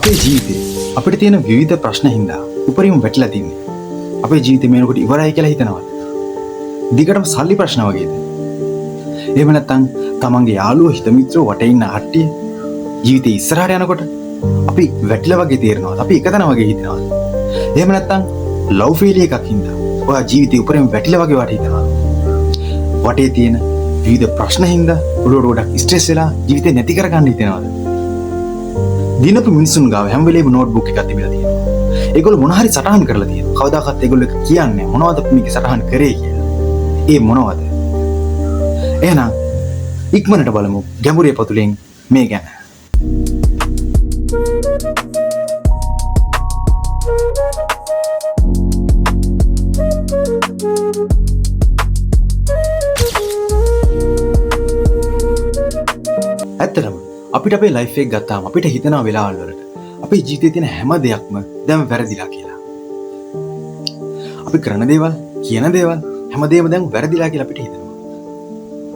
අපේ ජීවිතේ අපිට තියෙන විවිධ ප්‍රශ්න හින්දා උපරිම වැටිලා තින්නේ. අපේ ජීවිතේ මේනකොට ඉවරයි කියලා හිතනවා. දිගටම සල්ලි ප්‍රශ්න වගේද? එහෙම නැත්නම් තමන්ගේ යාළුවෝ හිත මිත්‍රෝ වටේ ඉන්න කට්ටිය ජීවිතේ ඉස්සරහට යනකොට අපි වැටිලා වගේ තේරෙනවා. අපි එකතන වගේ හිතනවා. එහෙම නැත්නම් ලව් ෆේලියර් එකක් හින්දා ඔයා ජීවිතේ උපරිම වැටිලා වගේ වට හිතනවා. වටේ තියෙන විවිධ ප්‍රශ්න හින්දා ඔළුවට ගොඩක් ස්ට්‍රෙස් වෙලා ජීවිතේ නැති කරගන්න හිතෙනවා. දිනපු මිනිසුන් ගාව හැම වෙලේම නෝට්බුක් එකක් තිබිලා තියෙනවා. ඒගොල්ලෝ මොන හරි සටහන් කරලා තියෙනවා. කවදාකවත් ඒගොල්ලෝ කියන්නේ මොනවද මේක සටහන් කරේ කියලා. ඒ මොනවද? එහෙනම් ඉක්මනට බලමු ගැඹුරේ පතුලෙන් මේ ගැන. ඇත්තටම අපිට අපේ ලයිෆ් එක ගත්තාම අපිට හිතෙනවා වෙලාවල් වලට අපේ ජීවිතේ තියෙන හැම දෙයක්ම දැන් වැරදිලා කියලා. අපි කරන දේවල්, කියන දේවල් හැමදේම දැන් වැරදිලා කියලා අපිට හිතෙනවා.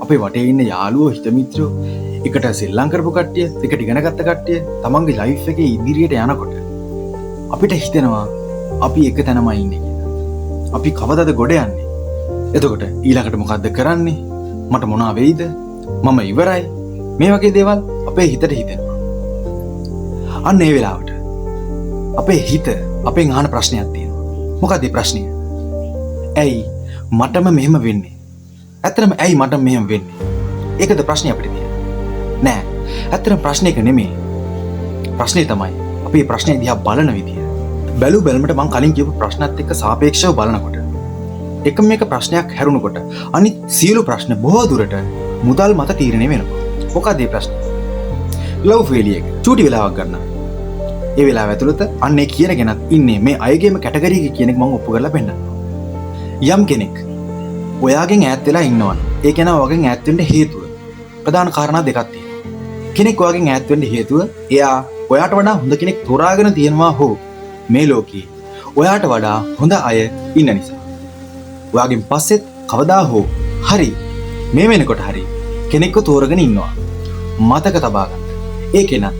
අපේ වටේ ඉන්න යාළුවෝ, හිත මිත්‍රයෝ, එකට සෙල්ලම් කරපු කට්ටිය, එකට ඉගෙන ගත්ත කට්ටිය තමන්ගේ ලයිෆ් එකේ ඉදිරියට යනකොට අපිට හිතෙනවා අපි එක තැනමයි ඉන්නේ කියලා. අපි කවදාද ගොඩ යන්නේ? එතකොට ඊළඟට මොකද්ද කරන්නේ? මට මොනවා වෙයිද? මම ඉවරයි. මේ වගේ දේවල් අපේ හිතට හිතෙනවා. අන්න ඒ වෙලාවට අපේ හිත අපෙන් අහන ප්‍රශ්නයක් තියෙනවා. මොකක්ද ඒ ප්‍රශ්නය? ඇයි මටම මෙහෙම වෙන්නේ? ඇත්තටම ඇයි මට මෙහෙම වෙන්නේ? ඒකද ප්‍රශ්නේ අපිට තියෙන්නේ. නෑ. ඇත්තටම ප්‍රශ්නේ එක නෙමෙයි. ප්‍රශ්නේ තමයි අපේ ප්‍රශ්නේ දිහා බලන විදිය. බැලුමට මම කලින් කියපු ප්‍රශ්නත් එක්ක සාපේක්ෂව බලනකොට එකම එක ප්‍රශ්නයක් හැරුණකොට අනිත් සියලු ප්‍රශ්න බොහෝ දුරට මුදල් මත තීරණය වෙනවා. මොකක්ද මේ ප්‍රශ්නේ? ලව් ෆේලියර් එක චූටි වෙලාවක් ගන්න. ඒ වෙලාව ඇතුළත අන්නේ කියන කෙනත් ඉන්නේ මේ අයගේම කැටගරි එක කියන එක මම ඔප්පු කරලා පෙන්නනවා. යම් කෙනෙක් ඔයාගෙන් ඈත් වෙලා ඉන්නවනම් ඒ කෙනා ඔයාගෙන් ඈත් වෙන්න හේතුව ප්‍රධාන කාරණා දෙකක් තියෙනවා. කෙනෙක් ඔයාගෙන් ඈත් වෙන්න හේතුව එයා ඔයාට වඩා හොඳ කෙනෙක් තෝරාගෙන තියෙනවා හෝ මේ ලෝකේ ඔයාට වඩා හොඳ අය ඉන්න නිසා. ඔයාගෙන් පස්සෙත් කවදා හෝ හරි මේ වෙනකොට හරි කෙනෙක්ව තෝරගෙන ඉන්නවා. මතක තබා ගන්න. ඒ කෙනා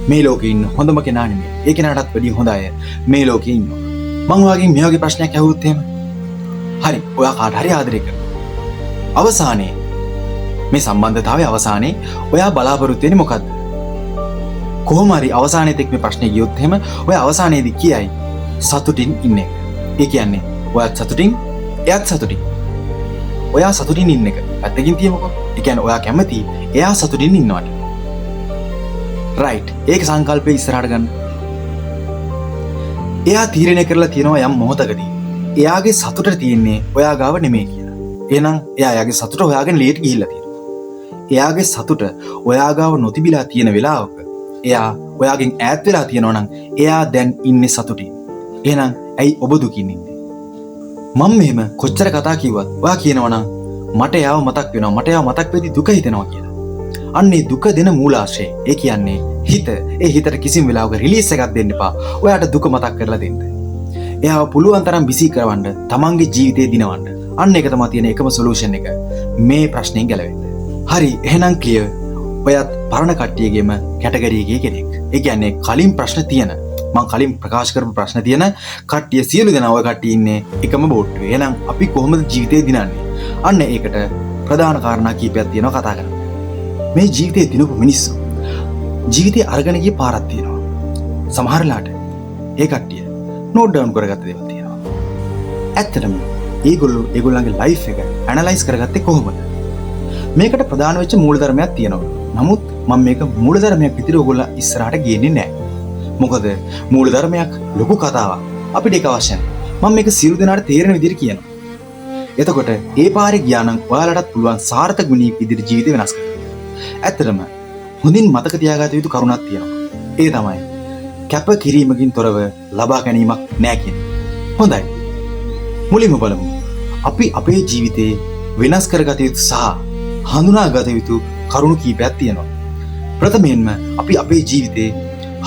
මේ ලෝකේ ඉන්න හොඳම කෙනා නෙමෙයි. ඒ කෙනාටත් වැඩිය හොඳ අය මේ ලෝකේ ඉන්නවා. මං ඔයාගෙන් මේ වගේ ප්‍රශ්නයක් අහුවොත් එහෙම හරි ඔයා කාට හරි ආදරය කරනවා. අවසානයේ මේ සම්බන්ධතාවයේ අවසානයේ ඔයා බලාපොරොත්තු වෙන්නේ මොකද්ද? කොහොම හරි අවසානයේ තෙක් මේ ප්‍රශ්නේ ගියොත් එහෙම ඔයා අවසානයේදී කියයි සතුටින් ඉන්න එක. ඒ කියන්නේ ඔයාත් සතුටින් එයාත් සතුටින්. ඔයා සතුටින් ඉන්න එක පැත්තකින් තියමුකෝ. ඒ කියන්නේ ඔයා කැමති එයා සතුටින් ඉන්නවට. රයිට්. ඒක සංකල්පේ ඉස්සරහට ගන්න. එයා තීරණය කරලා තියෙනවා යම් මොහොතකදී එයාගේ සතුට තියෙන්නේ ඔයා ගාව නෙමෙයි කියලා. එහෙනම් එයා එයාගේ සතුට හොයාගෙන ලියට ගිහිල්ලා තියෙනවා. එයාගේ සතුට ඔයා ගාව නොතිබිලා තියෙන වෙලාවක එයා ඔයාගෙන් ඈත් වෙලා තියෙනවා නම් එයා දැන් ඉන්නේ සතුටින්. එහෙනම් ඇයි ඔබ දුකින් ඉන්නේ? මම මෙහෙම කොච්චර කතා කිව්වත් ඔයා කියනවා නම් මට එයාව මතක් වෙනවා, මට එයාව මතක් වෙද්දි දුක හිතෙනවා කියලා. අන්නේ දුක දෙන මූලාශ්‍රය. ඒ කියන්නේ හිත. ඒ හිතට කිසිම වෙලාවක රිලීස් එකක් දෙන්න එපා. ඔයාට දුක මතක් කරලා දෙන්න. එයාව පුළුවන් තරම් බිසි කරවන්න, තමන්ගේ ජීවිතේ දිනවන්න. අන්න ඒක තමයි තියෙන එකම සොලියුෂන් එක මේ ප්‍රශ්نين ගැලවෙන්න. හරි, එහෙනම් ක්ලියර්. ඔයත් පරණ කට්ටියගේම කැටගරි එකේ කෙනෙක්. ඒ කියන්නේ කලින් ප්‍රශ්න තියෙන, මම කලින් ප්‍රකාශ කරපු ප්‍රශ්න තියෙන කට්ටිය සියලු දෙනා ඔය කට්ටිය ඉන්නේ එකම බෝට්ටුවේ. එහෙනම් අපි කොහොමද ජීවිතේ දිනන්නේ? අන්න ඒකට ප්‍රධාන කාරණා කීපයක් තියෙනවා කතා කරන්න. මේ ජීවිතේ දිනපු මිනිස්සු ජීවිතේ අරගෙන ගිය පාරක් තියෙනවා. සමහරලාට ඒ කට්ටිය නෝට් ඩවුන් කරගත්ත දේවල් තියෙනවා. ඇත්තටම ඒගොල්ලන්ගේ ලයිෆ් එක ඇනලයිස් කරගත්තේ කොහොමද? මේකට ප්‍රධාන වෙච්ච මූලධර්මයක් තියෙනවා. නමුත් මම මේක මූලධර්මයක් විදිහට ඔයගොල්ලෝ ඉස්සරහට ගේන්නේ නැහැ. මොකද මූලධර්මයක් ලොකු කතාවක්. අපිට ඒක අවශ්‍ය නැහැ. මම මේක සියලු දෙනාට තේරෙන විදිහට කියනවා. එතකොට ඒ පාරේ ගියා නම් ඔයාලටත් පුළුවන් සාර්ථක මිනිහෙක් විදිහට ජීවිතය වෙනස් කරන්න. ඇත්තටම හොඳින් මතක තියාගත යුතු කරුණක් තියෙනවා. ඒ තමයි කැප කිරීමකින් තොරව ලබා ගැනීමක් නෑ කියන්නේ. හොඳයි. මුලින්ම බලමු. අපි අපේ ජීවිතේ වෙනස් කරගත යුතු සහ හඳුනාගත යුතු කරුණු කීපයක් තියෙනවා. ප්‍රථමයෙන්ම අපි අපේ ජීවිතේ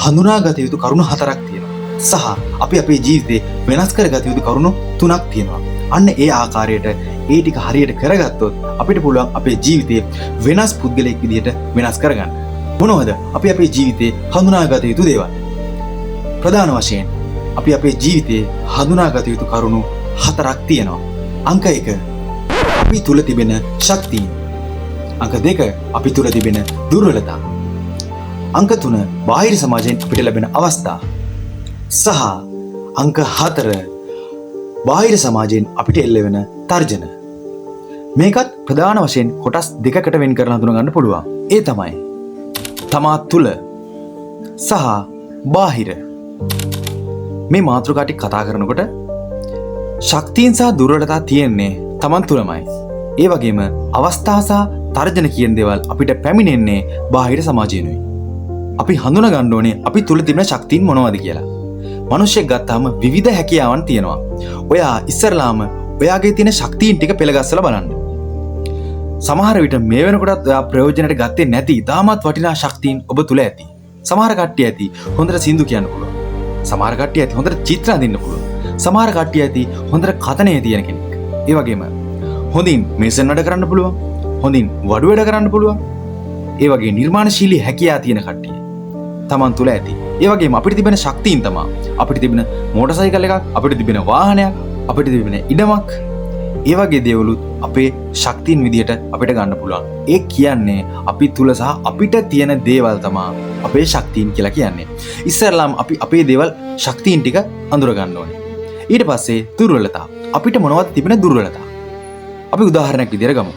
හඳුනාගත යුතු කරුණු 4ක් තියෙනවා. සහ අපි අපේ ජීවිතේ වෙනස් කරගත යුතු කරුණු 3ක් තියෙනවා. අන්න ඒ ආකාරයට ඒ ටික හරියට කරගත්තොත් අපිට පුළුවන් අපේ ජීවිතේ වෙනස් පුද්ගලයෙක් විදිහට වෙනස් කරගන්න. මොනවද අපි අපේ ජීවිතේ හඳුනාගත යුතු දේවල්? ප්‍රධාන වශයෙන් අපි අපේ ජීවිතයේ හඳුනාගත යුතු කරුණු 4ක් තියෙනවා. අංක 1 අපි තුල තිබෙන ශක්තිය. අංක 2 අපි තුල තිබෙන දුර්වලතා. අංක 3 බාහිර සමාජයෙන් අපිට ලැබෙන අවස්ථා. සහ අංක 4 බාහිර සමාජයෙන් අපිට එල්ල වෙන තර්ජන. මේකත් ප්‍රධාන වශයෙන් කොටස් දෙකකට වෙන් කරලා හඳුනා ගන්න පුළුවන්. ඒ තමයි තමා තුල සහ බාහිර. මේ මාතෘකා ටික කතා කරනකොට ශක්තියන් සහ දුර්වලතා තියෙන්නේ Taman තුලමයි. ඒ වගේම අවස්ථා සහ තර්ජන කියන දේවල් අපිට පැමිණෙන්නේ බාහිර සමාජයෙන්ුයි. අපි හඳුනා ගන්න ඕනේ අපි තුල තිබෙන ශක්තියන් මොනවද කියලා. මිනිස්සෙක් ගත්තාම විවිධ හැකියාවන් තියෙනවා. ඔයා ඉස්සරලාම ඔයාගේ තියෙන ශක්තියන් ටික පෙළගස්සලා බලන්න. සමහර විට මේ වෙනකොටත් ඔයා ප්‍රයෝජනට ගත්තේ නැති තාමත් වටිනා ශක්තියන් ඔබ තුල ඇති. සමහර කට්ටිය ඇති හොඳට සින්දු කියන්න පුළුවන්. සමහර කට්ටිය ඇති හොඳට චිත්‍ර අඳින්න පුළුවන්. සමහර කට්ටිය ඇති හොඳට කතනයේ තියෙන කෙනෙක්. ඒ වගේම හොඳින් මේසන් වැඩ කරන්න පුළුවන්. හොඳින් වඩු වැඩ කරන්න පුළුවන්. ඒ වගේ නිර්මාණශීලී හැකියාව තියෙන කට්ටිය Taman තුල ඇති. ඒ වගේම අපිට තිබෙන ශක්තියින් තමයි අපිට තිබෙන මෝටර් සයිකල් එකක්, අපිට තිබෙන වාහනයක්, අපිට තිබෙන ඉඩමක්. ඒ වගේ දේවලුත් අපේ ශක්තියින් විදියට අපිට ගන්න පුළුවන්. ඒ කියන්නේ අපි තුල සහ අපිට තියෙන දේවල් තමයි අපේ ශක්තියින් කියලා කියන්නේ. ඉස්සරලාම අපි අපේ දේවල් ශක්තියින් ටික අඳුර ගන්න ඕනේ. ඊට පස්සේ දුර්වලතා. අපිට මොනවද තිබෙන දුර්වලතා? අපි උදාහරණයක් විදියට ගමු.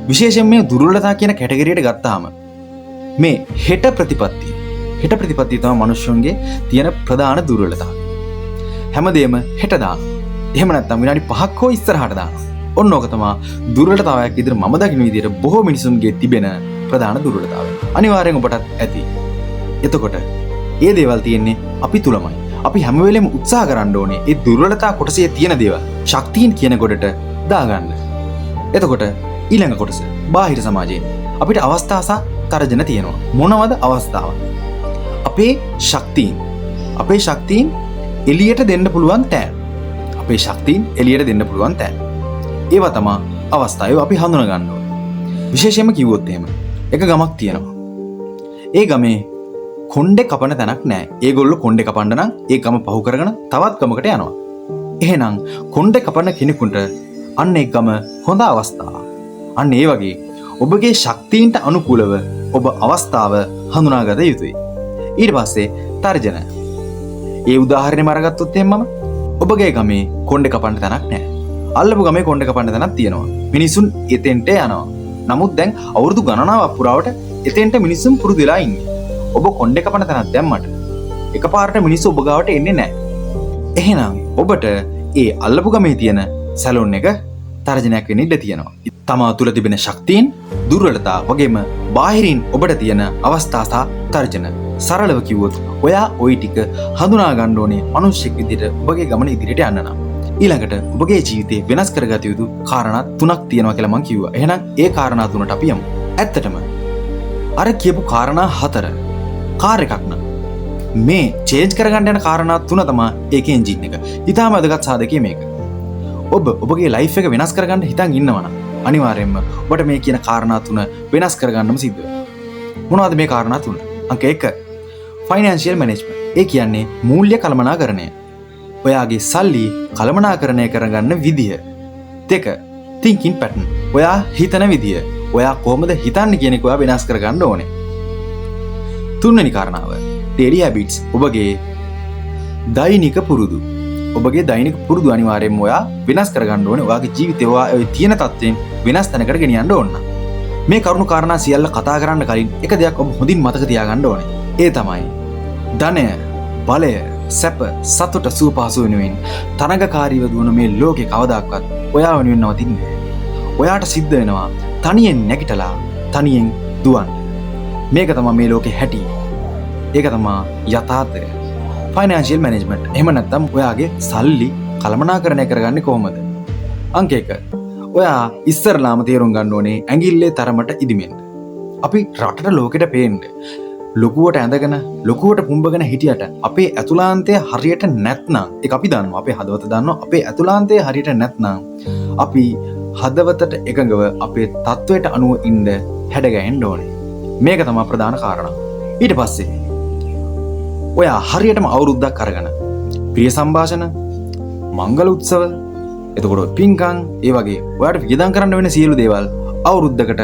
විශේෂයෙන් මේ දුර්වලතා කියන කැටගරියට ගත්තාම මේ හෙට ප්‍රතිපත්තිය. හෙට ප්‍රතිපත්තිය තමයි මිනිස්සුන්ගේ තියෙන ප්‍රධාන දුර්වලතාව. හැමදේම හෙට දාන. එහෙම නැත්නම් විනාඩි 5ක් හෝ ඉස්සරහට දානවා. ඔන්න ඕක තමයි දුර්වලතාවයක් විදිහට මම දකින විදිහට බොහෝ මිනිසුන්ගේ තිබෙන ප්‍රධාන දුර්වලතාවය. අනිවාර්යෙන් ඔබටත් ඇති. එතකොට මේ දේවල් තියෙන්නේ අපි තුලමයි. අපි හැම වෙලෙම උත්සාහ කරන්න ඕනේ මේ දුර්වලතා කොටසේ තියෙන දේවල් ශක්තියින් කියන කොටට දාගන්න. එතකොට ඊළඟ කොටස බාහිර සමාජයෙන් අපිට අවස්ථා සහ තර්ජන තියෙනවා. මොනවද අවස්ථාව? අපේ ශක්තියින් එළියට දෙන්න පුළුවන් තැන්. අපේ ශක්තියින් එළියට දෙන්න පුළුවන් තැන්. ඒවා තමයි අවස්ථා. ඒවා අපි හඳුනා ගන්න ඕනේ. විශේෂයෙන්ම කිව්වොත් එහෙම එක ගමක් තියෙනවා. ඒ ගමේ කොණ්ඩේ කපන තැනක් නැහැ. ඒගොල්ලෝ කොණ්ඩේ කපන්න නම් ඒ ගම පහු කරගෙන තවත් ගමකට යනවා. එහෙනම් කොණ්ඩේ කපන කෙනෙකුට අන්න ඒ ගම හොඳ අවස්ථාවක්. අන්න ඒ වගේ ඔබගේ ශක්තියින්ට අනුකූලව ඔබ අවස්ථාව හඳුනාගත යුතුයි. ඊට පස්සේ තර්ජන. ඒ උදාහරණෙම අරගත්තොත් එහෙනම් ඔබගේ ගමේ කොණ්ඩේ කපන්න තැනක් නැහැ. අල්ලපු ගමේ කොණ්ඩේ කපන්න තැනක් තියෙනවා. මිනිසුන් එතෙන්ට යනවා. නමුත් දැන් අවුරුදු ගණනාවක් පුරාවට එතෙන්ට මිනිසුන් පුරුදු වෙලා ඉන්නේ. ඔබ කොණ්ඩේ කපන තැනක් දැම්මට එකපාරට මිනිස්සු ඔබ ගාවට එන්නේ නැහැ. එහෙනම් ඔබට ඒ අල්ලපු ගමේ තියෙන සැලොන් එක තර්ජනයක් වෙන්න ඉඩ තියෙනවා. තමා තුල තිබෙන ශක්තියින්, දුර්වලතා වගේම බාහිරින් ඔබට තියෙන අවස්ථා සහ තර්ජන. සරලව කිව්වොත් ඔයා ওই ටික හඳුනා ගන්න ඕනේ මිනිස්සෙක් විදිහට ඔබගේ ගමන ඉදිරියට යන්න නම්. ඊළඟට ඔබගේ ජීවිතේ වෙනස් කරගත යුතු කාරණා 3ක් තියෙනවා කියලා මම කිව්වා. එහෙනම් ඒ කාරණා 3ට අපි යමු. ඇත්තටම අර කියපු කාරණා 4 කාර් එකක් නම් මේ චේන්ජ් කරගන්න යන කාරණා 3 තමයි ඒකේ එන්ජින් එක. ඊටාම වැදගත් සාධකයේ මේක. ඔබ ඔබගේ ලයිෆ් එක වෙනස් කරගන්න හිතන් ඉන්නවා නම් අනිවාර්යයෙන්ම ඔබට මේ කියන කාරණා 3 වෙනස් කරගන්නම සිද්ධ වෙනවා. මොනවද මේ කාරණා 3? අංක 1 ෆයිනෑන්ෂියල් මැනේජ්මන්ට්. ඒ කියන්නේ මූල්‍ය කළමනාකරණය. ඔයාගේ සල්ලි කළමනාකරණය කරගන්න විදිය. 2 thinking pattern. ඔයා හිතන විදිය. ඔයා කොහොමද හිතන්නේ කියන එක ඔයා වෙනස් කරගන්න ඕනේ. 3 වෙනි කාරණාව daily habits. ඔබගේ දෛනික පුරුදු. ඔබගේ දෛනික පුරුදු අනිවාර්යයෙන්ම ඔයා වෙනස් කරගන්න ඕනේ. ඔයාගේ ජීවිතේ ඔයා ඔය තියෙන තත්ත්වෙන් වෙනස් තැනකට ගෙනියන්න ඕන. මේ කරුණු කාරණා සියල්ල කතා කරන්න කලින් එක දෙයක් ඔබ හොඳින් මතක තියාගන්න ඕනේ. ඒ තමයි ධනය, බලය, සැප, සතුට, සුව පහසු වෙනුවෙන් තරඟකාරීව දුවන මේ ලෝකේ කවදාක්වත් ඔයා වෙනුවෙන් නවතින්නේ නැහැ. ඔයාට සිද්ධ වෙනවා තනියෙන් නැගිටලා තනියෙන් දුවන්න. මේක තමයි මේ ලෝකේ හැටි. ඒක තමයි යථාර්ථය. Financial management. එහෙම නැත්නම් ඔයාගේ සල්ලි කළමනාකරණය කරගන්නේ කොහොමද? අංක 1. ඔයා ඉස්සරලාම තේරුම් ගන්න ඕනේ ඇඟිල්ලේ තරමට ඉදිමෙන්න. අපි රටට ලෝකෙට පේන්න ලොකුවට ඇඳගෙන ලොකුවට පුම්බගෙන හිටියට අපේ ඇතුළාන්තය හරියට නැත්නම් ඒක අපි දන්නවා. අපේ හදවත දන්නවා. අපේ ඇතුළාන්තය හරියට නැත්නම් අපි හදවතට එකඟව අපේ තත්වයට අනුව ඉන්න හැඩගැහෙන්න ඕනේ. මේක තමයි ප්‍රධාන කාරණා. ඊට පස්සේ ඔයා හරියටම අවුරුද්දක් අරගෙන ප්‍රිය සංഭാෂණ, මංගල උත්සව, එතකොට පින්කම්, ඒ වගේ ඔයාට වියදම් කරන්න වෙන සියලු දේවල් අවුරුද්දකට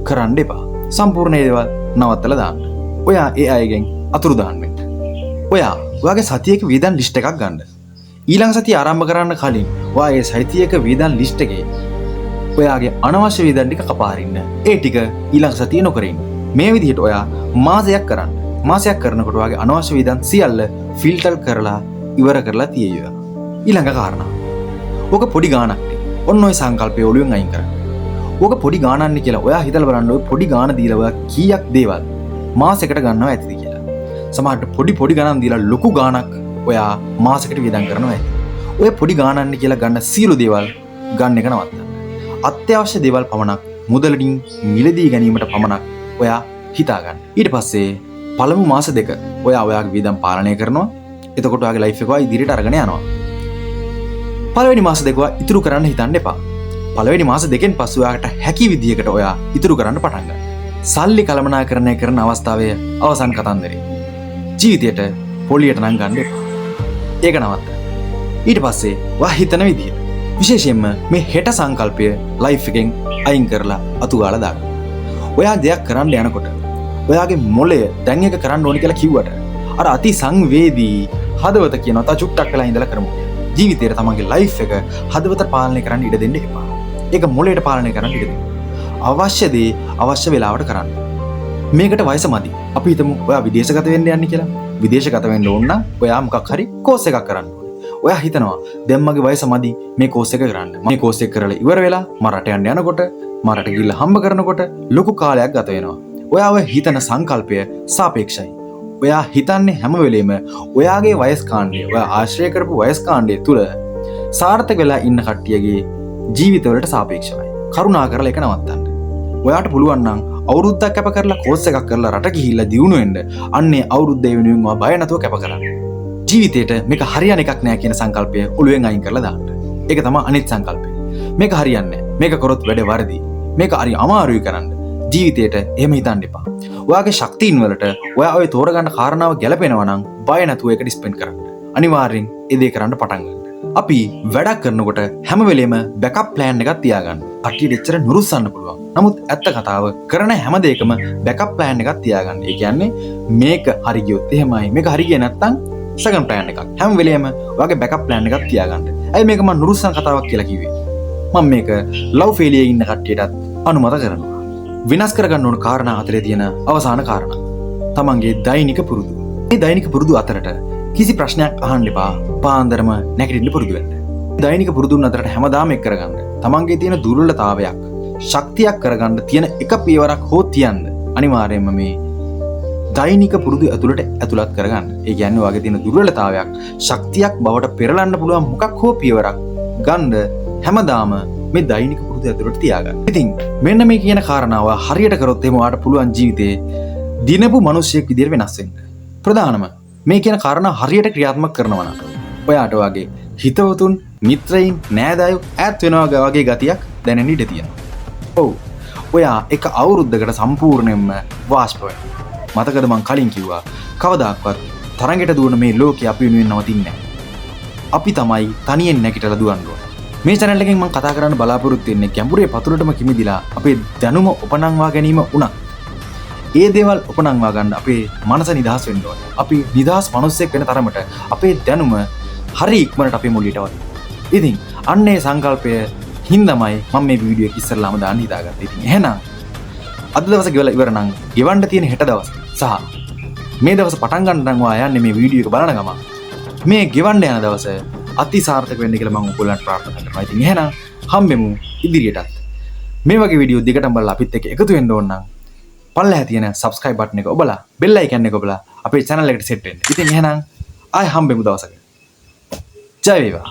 කරන්න එපා. සම්පූර්ණ දේවල් නවත්තලා දාන්න. ඔයා ඒ අයගෙන් අතුරුදහන් වෙන්න. ඔයාගේ සතියක වියදම් ලිස්ට් එකක් ගන්න. ඊළඟ සතිය ආරම්භ කරන්න කලින් ඔයා ඒ සතියක වියදම් ලිස්ට් එකේ ඔයාගේ අනවශ්‍ය වියදම් ටික කපා හරින්න. ඒ ටික ඊළඟ සතිය නොකරින්න. මේ විදිහට ඔයා මාසයක් කරන්න. මාසයක් කරනකොට ඔයාගේ අනවශ්‍ය වියදම් සියල්ල ෆිල්ටර් කරලා ඉවර කරලා තිය යුතුයි. ඊළඟ කාරණා. ඔක පොඩි ගාණක් නේ. ඔන්න ඔය සංකල්පය ඔළුවෙන් අයින් කරන්න. ඔක පොඩි ගාණන්නේ කියලා ඔයා හිතලා බලන්න ඔය පොඩි ගාණ දීලා ඔයා කීයක් දේවල් මාසෙකට ගන්නවා ඇතිද කියලා. සමහරට පොඩි ගණන් දීලා ලොකු ගාණක් ඔයා මාසෙකට වියදම් කරනවා ඇති. ඔය පොඩි ගාණන්නේ කියලා ගන්න සියලු දේවල් ගන්න එක නවත්තන්න. අත්‍යවශ්‍ය දේවල් පමණක් මුදලින් මිලදී ගැනීමට පමණක් ඔයා හිතා ගන්න. ඊට පස්සේ පළමු මාස දෙක ඔයාගේ වියදම් පාලනය කරනවා. එතකොට ඔයාගේ ලයිෆ් එක ඉදිරියට අරගෙන යනවා. පළවෙනි මාස දෙක ඉතුරු කරන්න හිතන්න එපා. පළවෙනි මාස දෙකෙන් පස්සේ ඔයාට හැකි විදියකට ඔයා ඉතුරු කරන්න පටන් ගන්න. සල්ලි කළමනාකරණය කරන අවස්ථාවේ අවසන් කතන්දරේ. ජීවිතයට පොලියට නම් ගන්න එපා. ඒක නවත්ත. ඊට පස්සේ ඔයා හිතන විදිය. විශේෂයෙන්ම මේ හෙට සංකල්පය ලයිෆ් එකෙන් අයින් කරලා අතු ගාලා දාගන්න. ඔයා දෙයක් කරන්න යනකොට ඔයාගේ මොළය දැන් එක කරන්න ඕනි කියලා කිව්වට අර අති සංවේදී හදවත කියනවා තා චුට්ටක් වෙලා ඉඳලා කරමු. ජීවිතේට තමන්ගේ ලයිෆ් එක හදවත පාලනය කරන්න ඉඩ දෙන්න එපා. ඒක මොළයට පාලනය කරන්න ඉඩ දෙන්න. අවශ්‍ය දේ අවශ්‍ය වෙලාවට කරන්න. මේකට වයස මදි. අපි හිතමු ඔයා විදේශගත වෙන්න යන්නේ කියලා. විදේශගත වෙන්න ඕන නම් ඔයා මොකක් හරි කෝස් එකක් කරන්න ඕනේ. ඔයා හිතනවා දැන් මගේ වයස මදි මේ කෝස් එක කරන්න. මේ කෝස් එක කරලා ඉවර වෙලා මම රට යන්න යනකොට මම රට ගිහිල්ලා හම්බ කරනකොට ලොකු කාලයක් ගත වෙනවා. ඔයා ඔය හිතන සංකල්පය සාපේක්ෂයි. ඔයා හිතන්නේ හැම වෙලේම ඔයාගේ වයස් කාණ්ඩය, ඔයා ආශ්‍රය කරපු වයස් කාණ්ඩය තුල සාර්ථක වෙලා ඉන්න කට්ටියගේ ජීවිතවලට සාපේක්ෂවයි. කරුණාකරලා ඒක නවත්තන්න. ඔයාට පුළුවන් නම් අවුරුද්දක් කැප කරලා කෝස් එකක් කරලා රට ගිහිල්ලා දියුණු වෙන්න අන්නේ අවුරුද්දේ වෙනුවෙන් ඔයා බය නැතුව කැප කරන්න. ජීවිතේට මේක හරියන එකක් නෑ කියන සංකල්පය ඔළුවෙන් අයින් කරලා දාන්න. ඒක තමයි අනිත් සංකල්පය. මේක හරියන්නේ නෑ. මේක කරොත් වැඩ වරදි. මේක හරි අමාරුයි කරන්න. ජීවිතේට එහෙම හිතන්න එපා. ඔයාගේ ශක්තියින් වලට ඔයා ඔය තෝරගන්න කාරණාව ගැලපෙනවා නම් බය නැතුව ඒක ඩිස්පෙන්ඩ් කරන්න. අනිවාර්යෙන් ඒ දේ කරන්න පටන් ගන්න. අපි වැඩක් කරනකොට හැම වෙලේම බෑකප් ප්ලෑන් එකක් තියාගන්න. කට්ටියට එච්චර නුරුස්සන්න පුළුවන්. නමුත් ඇත්ත කතාව කරන හැම දෙයකම බෑකප් ප්ලෑන් එකක් තියාගන්න. ඒ කියන්නේ මේක හරි ගියොත් එහෙමයි. මේක හරි ගියේ නැත්නම් සෙකන්ඩ් ප්ලෑන් එකක්. හැම වෙලේම ඔයාගේ බෑකප් ප්ලෑන් එකක් තියාගන්න. ඇයි මේක මම නුරුස්සන කතාවක් කියලා කිව්වේ? මම මේක ලව් ෆේලියර් ඉන්න කට්ටියටත් අනුමත කරනවා. විනාශ කරගන්න ඕන කාරණා අතරේ තියෙන අවසාන කාරණා. තමන්ගේ දෛනික පුරුදු. මේ දෛනික පුරුදු අතරට කිසි ප්‍රශ්නයක් අහන්න එපා. පාන්දරම නැගිටින්න පුරුදු වෙන්න. දෛනික පුරුදුන් අතරට හැමදාම එක් කරගන්න. තමන්ගේ තියෙන දුර්වලතාවයක් ශක්තියක් කරගන්න තියෙන එක පියවරක් හෝ තියන්න. අනිවාර්යයෙන්ම මේ දෛනික පුරුදු ඇතුළට ඇතුළත් කරගන්න. ඒ කියන්නේ ඔයාගේ තියෙන දුර්වලතාවයක් ශක්තියක් බවට පෙරලන්න පුළුවන් මොකක් හෝ පියවරක් ගන්න හැමදාම මේ දෛනික පුරුදු ඇතුළට තියාගන්න. ඉතින් මෙන්න මේ කියන කාරණාව හරියට කරොත් එහෙම ඔයාට පුළුවන් ජීවිතේ දිනපු මිනිසෙක් විදියට වෙනස් වෙන්න. ප්‍රධානම මේ කියන කාරණා හරියට ක්‍රියාත්මක කරනවා නම් ඔයාට ඔයාගේ හිතවතුන්, මිත්‍රයින්, නෑදෑයෝ ඈත් වෙනවා වගේ ගතියක් දැනෙන්න ඉඩ තියෙනවා. ඔව්. ඔයා එක අවුරුද්දකට සම්පූර්ණයෙන්ම වාෂ්ප වෙනවා. මතකද මං කලින් කිව්වා කවදාක්වත් තරඟට දුවන මේ ලෝකේ අපි වෙනුවෙන් නවතින්නේ නැහැ. අපි තමයි තනියෙන් නැගිටලා දුවන්න ඕන. මේ channel එකෙන් මම කතා කරන්න බලාපොරොත්තු වෙන්නේ ගැඹුරේ පතුලටම කිමිදිලා අපේ දැනුම උපනංවා ගැනීම උනත් ඒ දේවල් උපනංවා ගන්න අපේ මනස නිදහස් වෙන්න ඕනේ. අපි නිදහස් මිනිස්සෙක් වෙන තරමට අපේ දැනුම හරි ඉක්මනට අපේ මුලියට වදිනවා. ඉතින් අන්න ඒ සංකල්පය හින්දාමයි මම මේ වීඩියෝ එක ඉස්සරලාම දාන්න හිතාගත්තේ. ඉතින් එහෙනම් අද දවස ගෙවලා ඉවර නම් ගෙවන්න තියෙන හෙට දවස සහ මේ දවස පටන් ගන්න නම් ඔයා යන්නේ මේ වීඩියෝ එක බලන ගමන් මේ ගෙවන්න යන දවස අති සාර්ථක වෙන්න කියලා මම ඔයගොල්ලන්ට ප්‍රාර්ථනා කරනවා. ඉතින් එහෙනම් හම්බෙමු ඉදිරියටත්. මේ වගේ වීඩියෝ දෙකටම බලලා අපිත් එක්ක එකතු වෙන්න ඕන නම් පල්ලෙහා තියෙන subscribe button එක ඔබලා bell icon එක ඔබලා අපේ channel එකට set වෙන්න. ඉතින් එහෙනම් ආයෙ හම්බෙමු දවසක. ජය වේවා.